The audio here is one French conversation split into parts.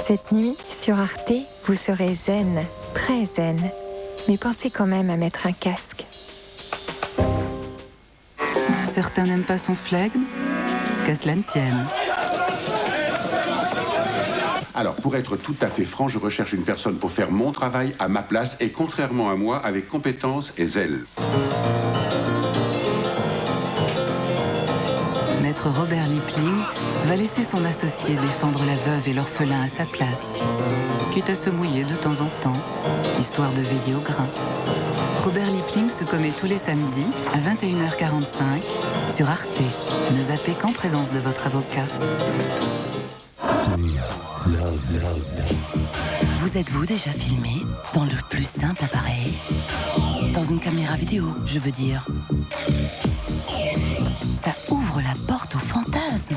Cette nuit, sur Arte, vous serez zen, très zen. Mais pensez quand même à mettre un casque. Certains n'aiment pas son flegme, qu'à cela ne tienne. Alors, pour être tout à fait franc, je recherche une personne pour faire mon travail à ma place et contrairement à moi, avec compétence et zèle. Maître Robert Liebling va laisser son associé défendre la veuve et l'orphelin à sa place, quitte à se mouiller de temps en temps, histoire de veiller au grain. Robert Liebling se commet tous les samedis à 21h45 sur Arte. Ne zappez qu'en présence de votre avocat. Vous êtes-vous déjà filmé dans le plus simple appareil? Dans une caméra vidéo, je veux dire. Ça ouvre la porte au fantasme.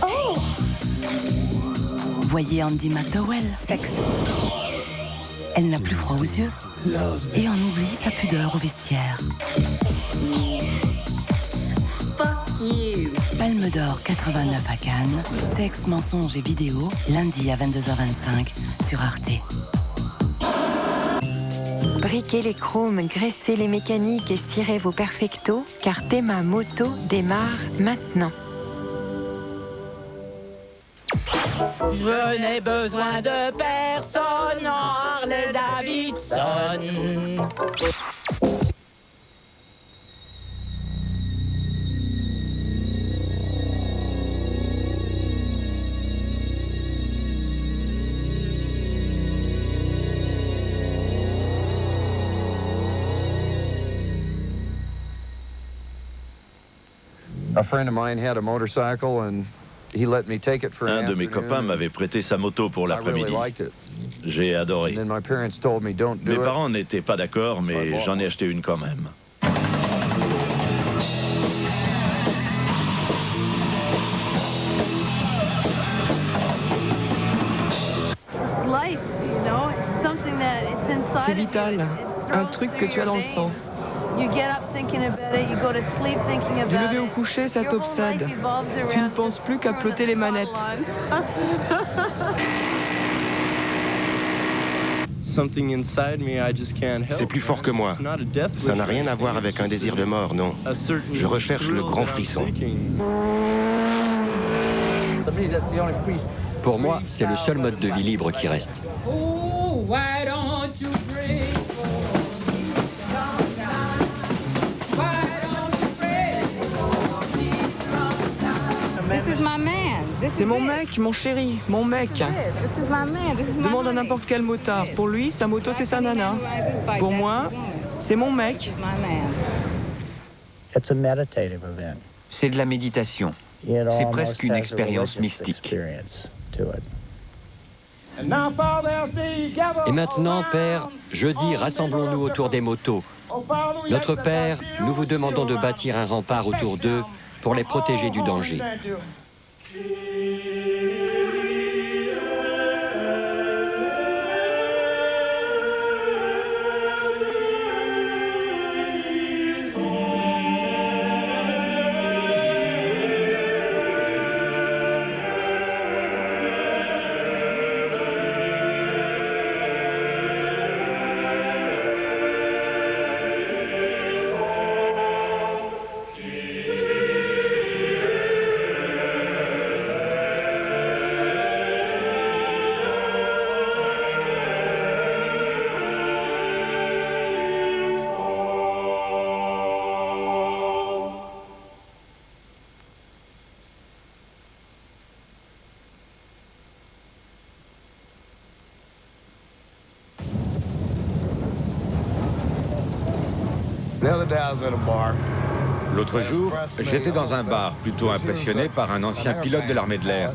Oh! Voyez Andy McDowell, sexe. Elle n'a plus froid aux yeux et en oublie sa pudeur au vestiaire. Palme d'Or 89 à Cannes, texte, mensonge et vidéo, lundi à 22h25 sur Arte. Briquez les chromes, graissez les mécaniques et cirez vos perfectos, car Théma Moto démarre maintenant. Je n'ai besoin de personne en Harley Davidson. Un de mes copains m'avait prêté sa moto pour l'après-midi. J'ai adoré. Mes parents n'étaient pas d'accord, mais j'en ai acheté une quand même. C'est vital, un truc que tu as dans le sang. Du lever au coucher, ça t'obsède. Tu ne penses plus qu'à peloter les manettes. C'est plus fort que moi. Ça n'a rien à voir avec un désir de mort, non. Je recherche le grand frisson. Pour moi, c'est le seul mode de vie libre qui reste. C'est mon mec, mon chéri, mon mec. Demande à n'importe quel motard. Pour lui, sa moto, c'est sa nana. Pour moi, c'est mon mec. C'est de la méditation. C'est presque une expérience mystique. Et maintenant, Père, jeudi, rassemblons-nous autour des motos. Notre Père, nous vous demandons de bâtir un rempart autour d'eux pour les protéger du danger. L'autre jour, j'étais dans un bar, plutôt impressionné par un ancien pilote de l'armée de l'air.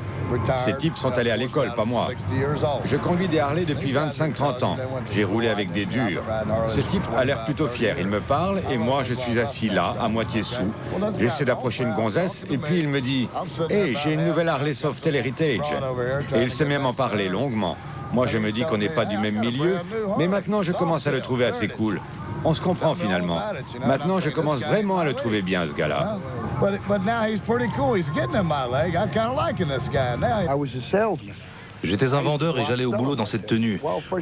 Ces types sont allés à l'école, pas moi. Je conduis des Harley depuis 25-30 ans. J'ai roulé avec des durs. Ce type a l'air plutôt fier. Il me parle et moi, je suis assis là, à moitié sous. J'essaie d'approcher une gonzesse et puis il me dit « Hey, j'ai une nouvelle Harley Softail Heritage ». Et il se met à m'en parler longuement. Moi, je me dis qu'on n'est pas du même milieu, mais maintenant, je commence à le trouver assez cool. On se comprend finalement. Maintenant, je commence vraiment à le trouver bien, ce gars-là. J'étais un vendeur et j'allais au boulot dans cette tenue.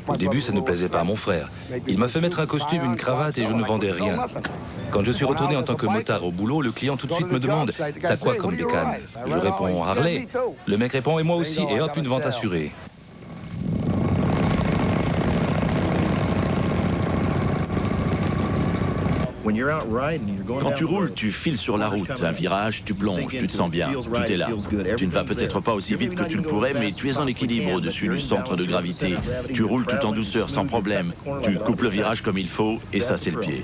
Au début, ça ne plaisait pas à mon frère. Il m'a fait mettre un costume, une cravate et je ne vendais rien. Quand je suis retourné en tant que motard au boulot, le client tout de suite me demande « T'as quoi comme bécane ?» Je réponds « Harley ». Le mec répond « Et moi aussi » et hop, une vente assurée. Quand tu roules, tu files sur la route. Un virage, tu plonges, tu te sens bien, tout est là. Tu ne vas peut-être pas aussi vite que tu le pourrais, mais tu es en équilibre au-dessus du centre de gravité. Tu roules tout en douceur, sans problème. Tu coupes le virage comme il faut, et ça, c'est le pied.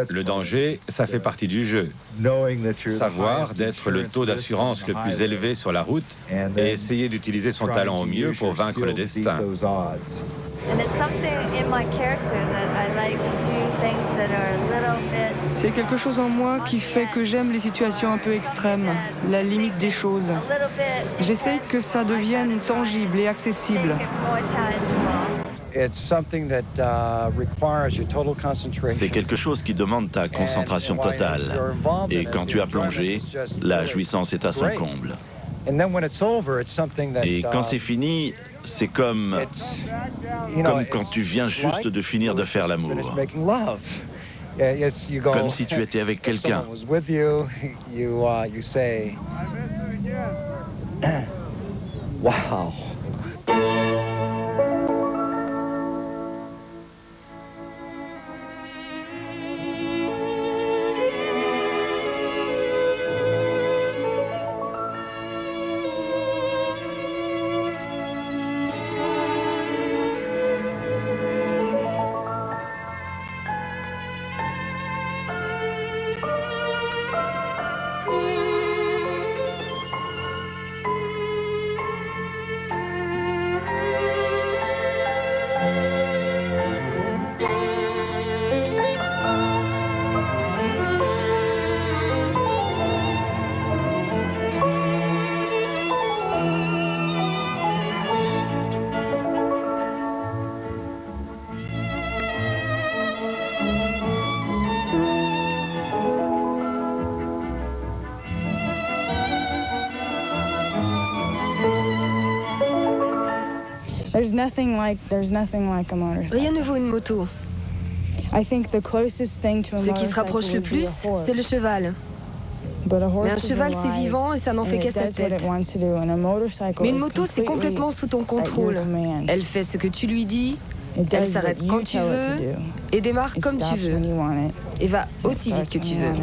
Le danger, ça fait partie du jeu. Savoir d'être le taux d'assurance le plus élevé sur la route et essayer d'utiliser son talent au mieux pour vaincre le destin. C'est quelque chose en moi qui fait que j'aime les situations un peu extrêmes, la limite des choses. J'essaye que ça devienne tangible et accessible. C'est quelque chose qui demande ta concentration totale. Et quand tu as plongé, la jouissance est à son comble. Et quand c'est fini, c'est comme quand tu viens juste de finir de faire l'amour. Comme si tu étais avec quelqu'un. Wow. Rien ne vaut une moto. Ce qui se rapproche le plus, c'est le cheval. Mais un cheval, c'est vivant et ça n'en fait qu'à sa tête. Mais une moto, c'est complètement sous ton contrôle. Elle fait ce que tu lui dis, elle s'arrête quand tu veux et démarre comme tu veux. Et va aussi vite que tu veux.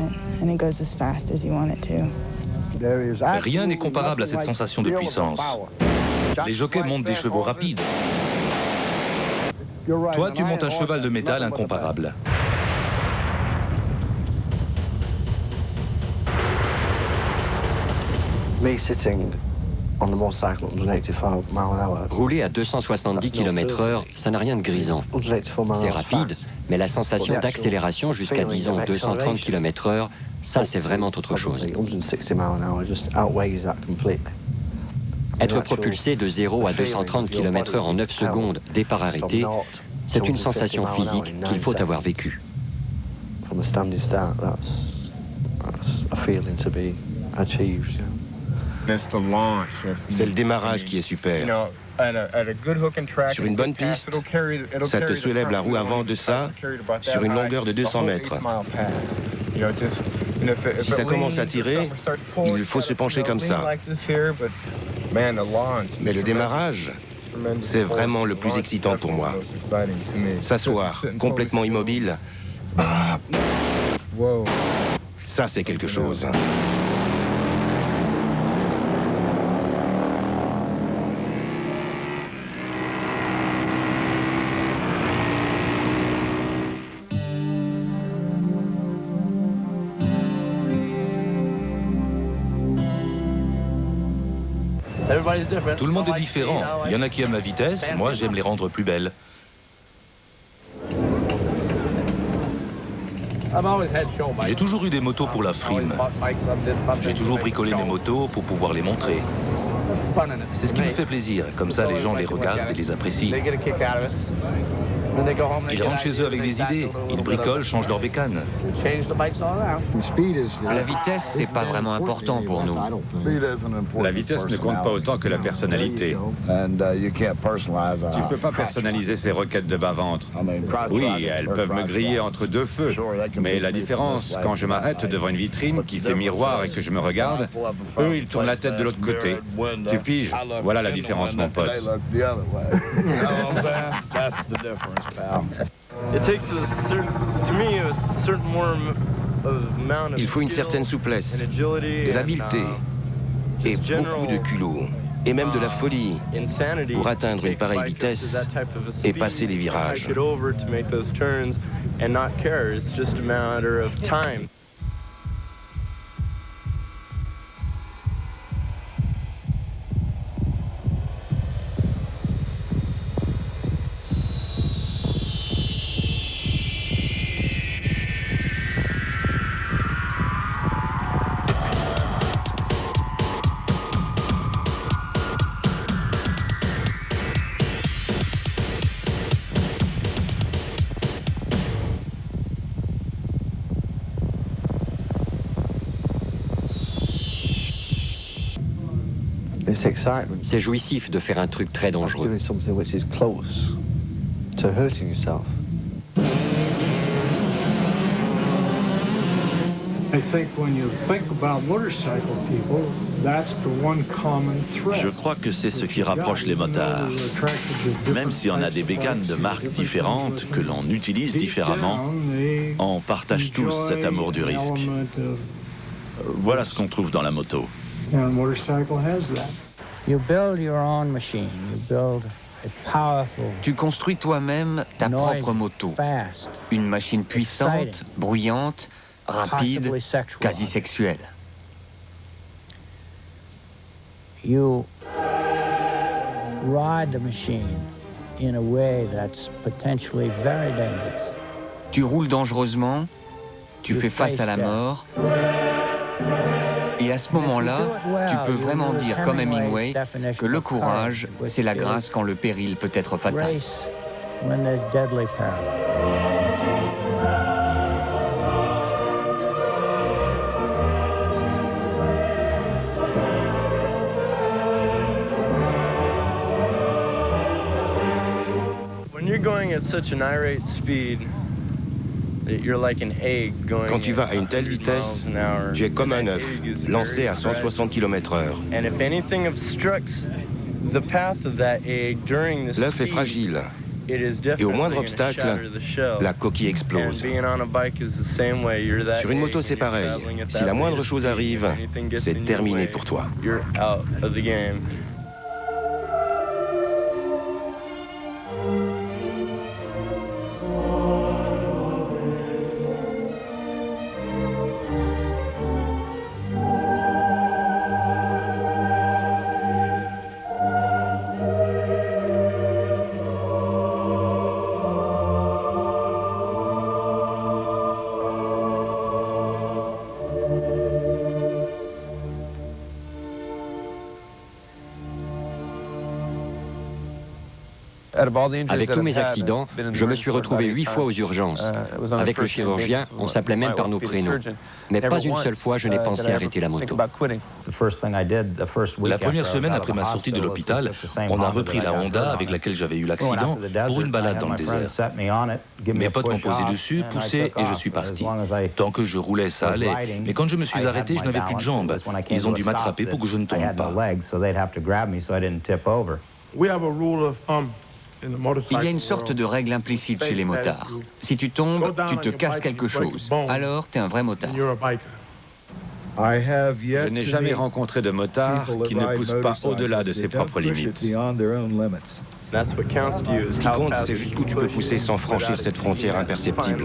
Rien n'est comparable à cette sensation de puissance. Les jockeys montent des chevaux rapides. Toi, tu montes un cheval de métal incomparable. Rouler à 270 km/h, ça n'a rien de grisant. C'est rapide, mais la sensation d'accélération jusqu'à, disons, 230 km/h, ça, c'est vraiment autre chose. Être propulsé de 0 à 230 km/h en 9 secondes, départ arrêté, c'est une sensation physique qu'il faut avoir vécue. C'est le démarrage qui est super. Sur une bonne piste, ça te soulève la roue avant de ça sur une longueur de 200 mètres. Si ça commence à tirer, il faut se pencher comme ça. Mais le démarrage, c'est vraiment le plus excitant pour moi. S'asseoir complètement immobile, ça c'est quelque chose. Tout le monde est différent. Il y en a qui aiment la vitesse, moi j'aime les rendre plus belles. J'ai toujours eu des motos pour la frime. J'ai toujours bricolé mes motos pour pouvoir les montrer. C'est ce qui me fait plaisir, comme ça les gens les regardent et les apprécient. Ils rentrent chez eux avec des idées, ils bricolent, changent leur bécane. La vitesse, c'est pas vraiment important pour nous. La vitesse ne compte pas autant que la personnalité. Tu peux pas personnaliser ces requêtes de bas-ventre. Oui, elles peuvent me griller entre deux feux, mais la différence, quand je m'arrête devant une vitrine qui fait miroir et que je me regarde, eux, ils tournent la tête de l'autre côté. Tu piges? Voilà la différence, mon pote. Il faut une certaine souplesse, de l'habileté et beaucoup de culot, et même de la folie pour atteindre une pareille vitesse et passer les virages. C'est jouissif de faire un truc très dangereux. Je crois que c'est ce qui rapproche les motards. Même si on a des bécanes de marques différentes, que l'on utilise différemment, on partage tous cet amour du risque. Voilà ce qu'on trouve dans la moto. Tu construis toi-même ta propre moto. Une machine puissante, bruyante, rapide, quasi sexuelle. Tu roules dangereusement, tu fais face à la mort. Et à ce moment-là, tu peux vraiment dire, comme Hemingway, que le courage, c'est la grâce quand le péril peut être fatal. When you're going at such an irate speed, Quand tu vas à une telle vitesse, tu es comme un œuf, lancé à 160 km/h. L'œuf est fragile, et au moindre obstacle, la coquille explose. Sur une moto, c'est pareil. Si la moindre chose arrive, c'est terminé pour toi. Avec tous mes accidents, je me suis retrouvé 8 fois aux urgences. Avec le chirurgien, on s'appelait même par nos prénoms. Mais pas une seule fois je n'ai pensé arrêter la moto. La première semaine après ma sortie de l'hôpital, on a repris la Honda avec laquelle j'avais eu l'accident pour une balade dans le désert. Mes potes m'ont posé dessus, poussé et je suis parti. Tant que je roulais, ça allait. Mais quand je me suis arrêté, je n'avais plus de jambes. Ils ont dû m'attraper pour que je ne tombe pas. Il y a une sorte de règle implicite chez les motards. Si tu tombes, tu te casses quelque chose. Alors, t'es un vrai motard. Je n'ai jamais rencontré de motard qui ne pousse pas au-delà de ses propres limites. Ce qui compte, c'est jusqu'où tu peux pousser sans franchir cette frontière imperceptible.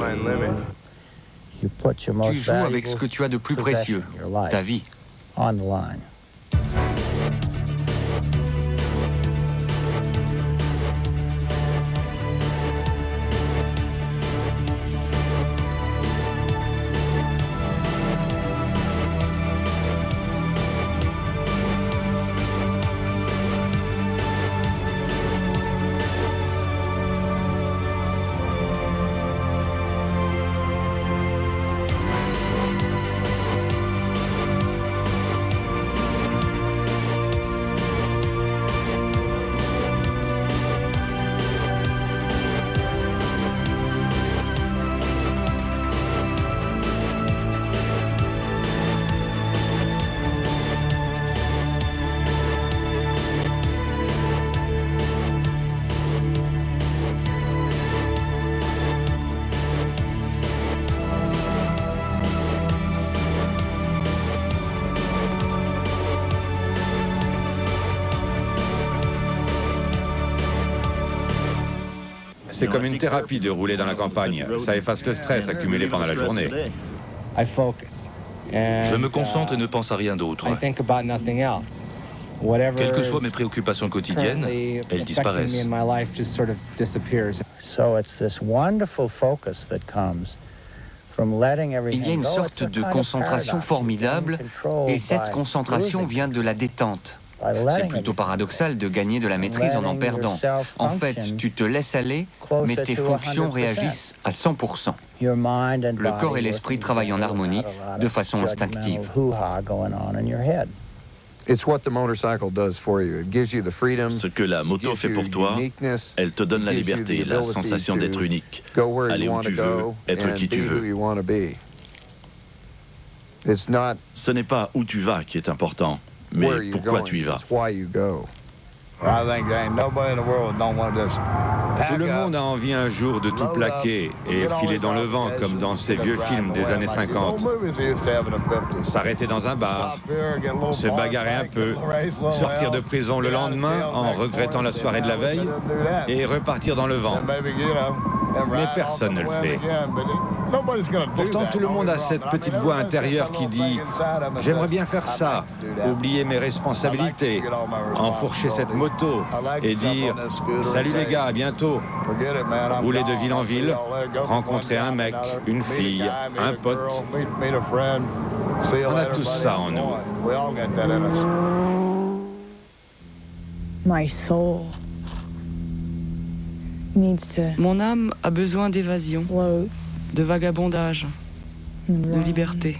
Tu joues avec ce que tu as de plus précieux, ta vie. C'est comme une thérapie de rouler dans la campagne. Ça efface le stress accumulé pendant la journée. Je me concentre et ne pense à rien d'autre. Quelles que soient mes préoccupations quotidiennes, elles disparaissent. Il y a une sorte de concentration formidable, et cette concentration vient de la détente. C'est plutôt paradoxal de gagner de la maîtrise en perdant. En fait, tu te laisses aller, mais tes fonctions réagissent à 100%. Le corps et l'esprit travaillent en harmonie, de façon instinctive. Ce que la moto fait pour toi, elle te donne la liberté, la sensation d'être unique. Aller où tu veux, être qui tu veux. Ce n'est pas où tu vas qui est important, mais pourquoi tu y vas. Tout le monde a envie un jour de tout plaquer et filer dans le vent comme dans ces vieux films des années 50. S'arrêter dans un bar, se bagarrer un peu, sortir de prison le lendemain en regrettant la soirée de la veille et repartir dans le vent. Mais personne ne le fait. Pourtant, tout le monde a cette petite voix intérieure qui dit « J'aimerais bien faire ça, oublier mes responsabilités, enfourcher cette moto et dire « Salut les gars, à bientôt ». Rouler de ville en ville, rencontrer un mec, une fille, un pote. On a tous ça en nous. Mon âme a besoin d'évasion, de vagabondage, de liberté.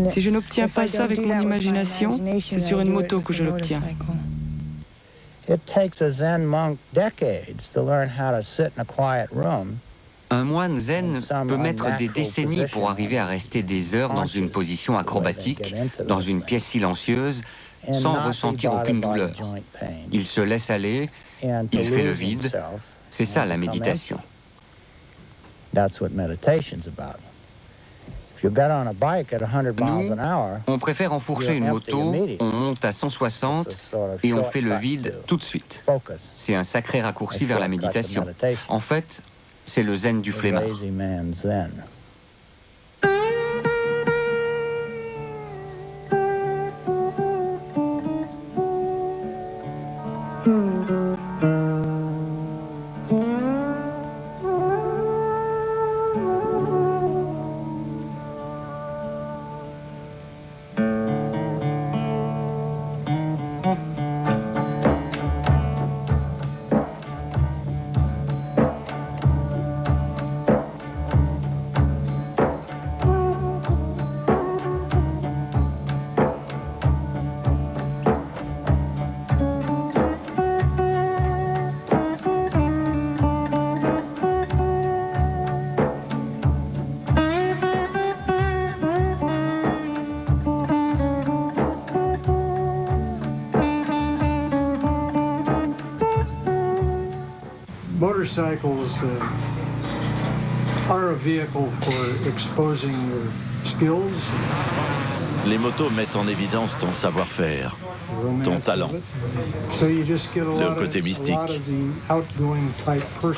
Si je n'obtiens pas ça avec mon imagination, c'est sur une moto que je l'obtiens. Un moine zen peut mettre des décennies pour arriver à rester des heures dans une position acrobatique, dans une pièce silencieuse, sans ressentir aucune douleur. Il se laisse aller, il fait le vide. C'est ça la méditation. Nous, on préfère enfourcher une moto, on monte à 160 et on fait le vide tout de suite. C'est un sacré raccourci vers la méditation. En fait, c'est le zen du flemmard. Motorcycles are a vehicle for exposing your skills. Les motos mettent en évidence ton savoir-faire, ton talent, le côté mystique.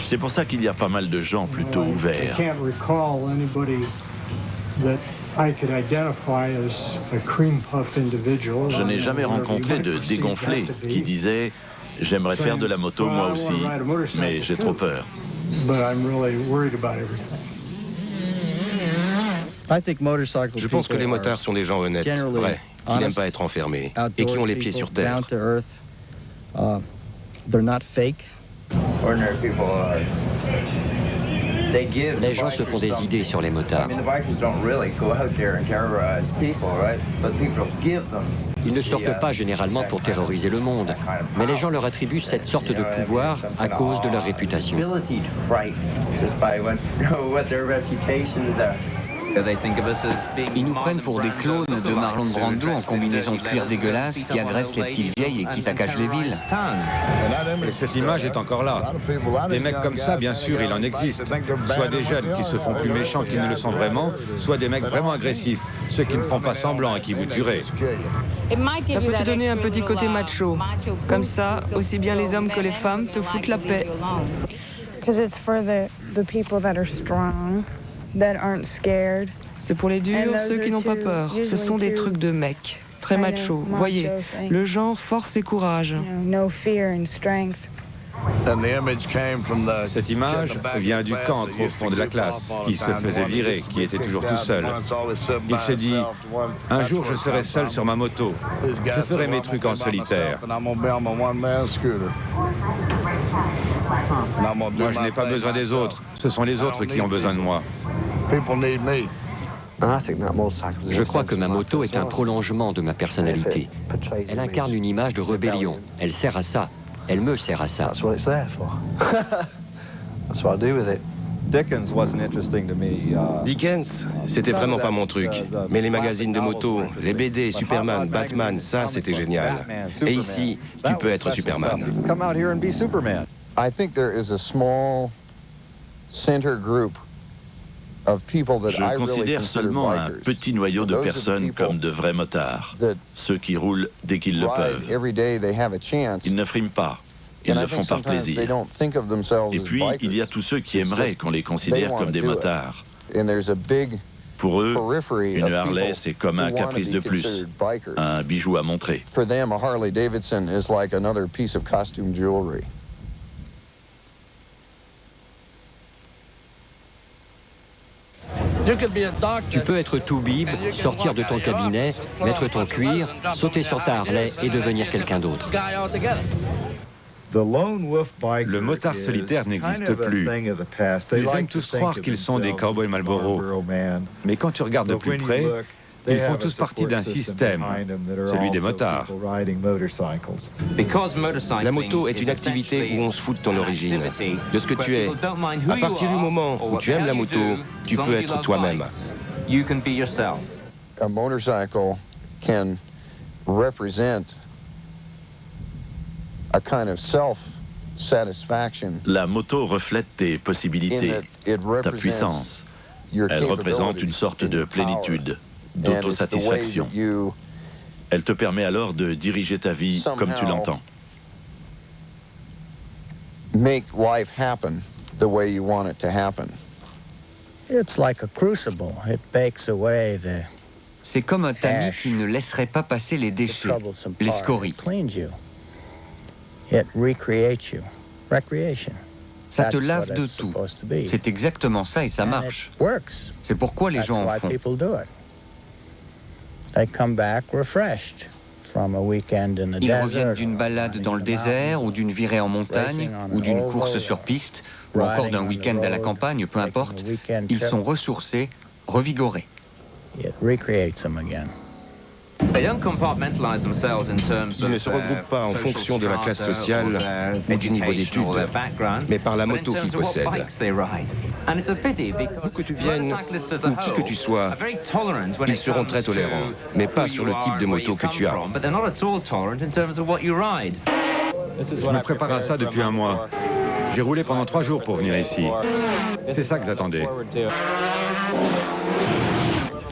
C'est pour ça qu'il y a pas mal de gens plutôt ouverts. Je n'ai jamais rencontré de dégonflé qui disait « J'aimerais faire de la moto moi aussi, mais j'ai trop peur ». Je pense que les motards sont des gens honnêtes, vrais, qui n'aiment pas être enfermés et qui ont les pieds sur terre. Les gens se font des idées sur les motards. Ils ne sortent pas généralement pour terroriser le monde, mais les gens leur attribuent cette sorte de pouvoir à cause de leur réputation. Ils nous prennent pour des clones de Marlon Brando en combinaison de cuir dégueulasse qui agressent les petites vieilles et qui saccagent les villes. Et cette image est encore là. Des mecs comme ça, bien sûr, il en existe. Soit des jeunes qui se font plus méchants qu'ils ne le sont vraiment, soit des mecs vraiment agressifs, ceux qui ne font pas semblant et qui vous tueraient. Ça peut te donner un petit côté macho. Comme ça, aussi bien les hommes que les femmes te foutent la paix. C'est pour les durs, ceux qui n'ont pas peur. Ce sont des trucs de mecs, très macho. Voyez, le genre force et courage. Cette image vient du cancre au fond de la classe, qui se faisait virer, qui était toujours tout seul. Il s'est dit, un jour je serai seul sur ma moto, je ferai mes trucs en solitaire. Moi je n'ai pas besoin des autres, ce sont les autres qui ont besoin de moi. Je crois que ma moto est un prolongement de ma personnalité. Elle incarne une image de rébellion. Elle sert à ça. Elle me sert à ça. Dickens, c'était vraiment pas mon truc. Mais les magazines de moto, les BD, Superman, Batman, ça c'était génial. Et ici, tu peux être Superman. Je considère seulement un petit noyau de personnes comme de vrais motards, ceux qui roulent dès qu'ils le peuvent. Ils ne friment pas, ils le font par plaisir. Et puis, il y a tous ceux qui aimeraient qu'on les considère comme des motards. Pour eux, une Harley, c'est comme un caprice de plus, un bijou à montrer. Tu peux être tout bib, sortir de ton cabinet, mettre ton cuir, sauter sur ta Harley et devenir quelqu'un d'autre. Le motard solitaire n'existe plus. Ils aiment tous croire qu'ils sont des cowboys Marlboro. Mais quand tu regardes de plus près, Ils font tous partie d'un système, celui des motards. La moto est une activité où on se fout de ton origine, de ce que tu es. À partir du moment où tu aimes la moto, tu peux être toi-même. A motorcycle can represent a kind of self-satisfaction. La moto reflète tes possibilités, ta puissance. Elle représente une sorte de plénitude, d'autosatisfaction. Elle te permet alors de diriger ta vie comme tu l'entends. Make life happen the way you want it to happen. It's like a crucible. It bakes away the C'est comme un tamis qui ne laisserait pas passer les déchets, les scories. It recreates you. Recreation. Ça te lave de tout. C'est exactement ça et ça marche. C'est pourquoi les gens en font. Ils reviennent d'une balade dans le désert ou d'une virée en montagne ou d'une course sur piste ou encore d'un week-end à la campagne, peu importe. Ils sont ressourcés, revigorés. Ils ne se regroupent pas en fonction de la classe sociale ou du niveau d'études, mais par la moto qu'ils possèdent. Où que tu viennes ou qui que tu sois, ils seront très tolérants, mais pas sur le type de moto que tu as. Je me prépare à ça depuis un mois. J'ai roulé pendant 3 jours pour venir ici. C'est ça que j'attendais.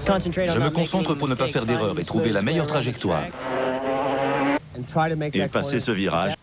Je me concentre pour ne pas faire d'erreur et trouver la meilleure trajectoire. Et passer ce virage,